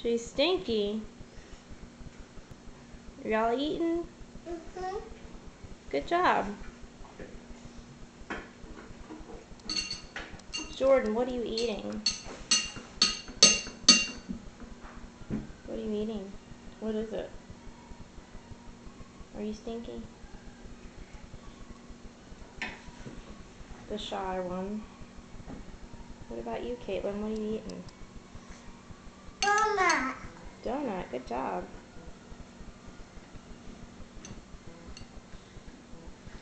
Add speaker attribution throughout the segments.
Speaker 1: She's stinky. Y'all eating?
Speaker 2: Mm-hmm.
Speaker 1: Good job. Jordan, what are you eating? What are you eating? What is it? Are you stinky? The shy one. What about you, Caitlin? What are you eating?
Speaker 2: Donut.
Speaker 1: Donut. Good job.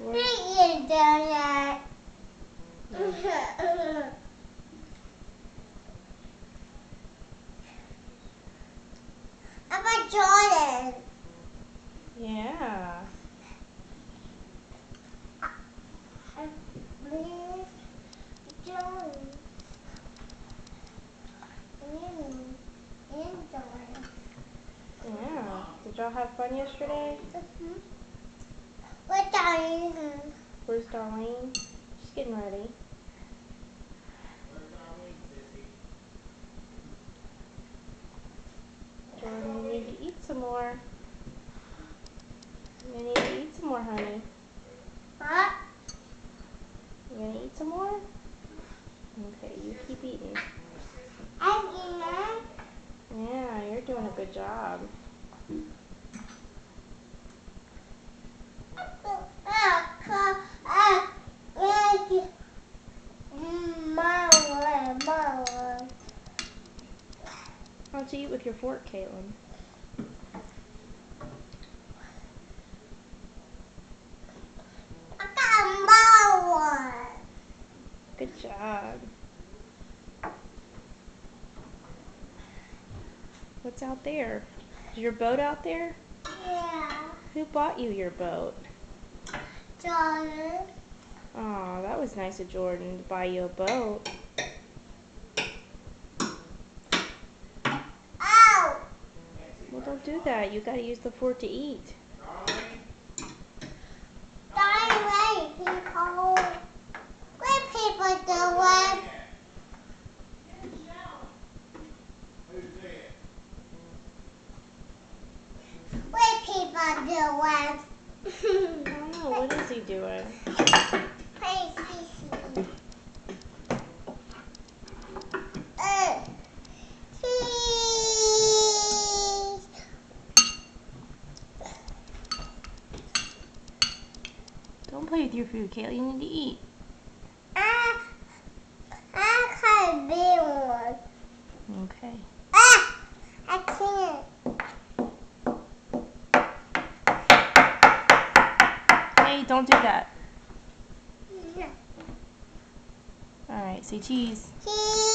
Speaker 2: We eat donut. How about Jordan?
Speaker 1: Yeah.
Speaker 2: Jordan.
Speaker 1: Yeah. Did y'all have fun yesterday?
Speaker 2: What Darlene?
Speaker 1: Where's Darlene? She's getting ready. Jordan, you need to eat some more. You need to eat some more, honey.
Speaker 2: What?
Speaker 1: You gonna eat some more? Okay, you keep eating. Yeah, you're doing a good job. Why don't you eat with your fork, Caitlin? Good job. What's out there? Is your boat out there?
Speaker 2: Yeah.
Speaker 1: Who bought you your boat?
Speaker 2: Jordan.
Speaker 1: Aw, that was nice of Jordan to buy you a boat.
Speaker 2: Ow!
Speaker 1: Well, don't do that. You gotta use the fork to eat.
Speaker 2: Darling, wait, people. What people doing? What people doing?
Speaker 1: I don't know. What is he doing?
Speaker 2: Please, please.
Speaker 1: Don't play with your food, Caitlin. You need to eat.
Speaker 2: I can't be one.
Speaker 1: Okay.
Speaker 2: I can't.
Speaker 1: Hey, don't do that.
Speaker 2: Yeah.
Speaker 1: All right, say cheese.
Speaker 2: Cheese.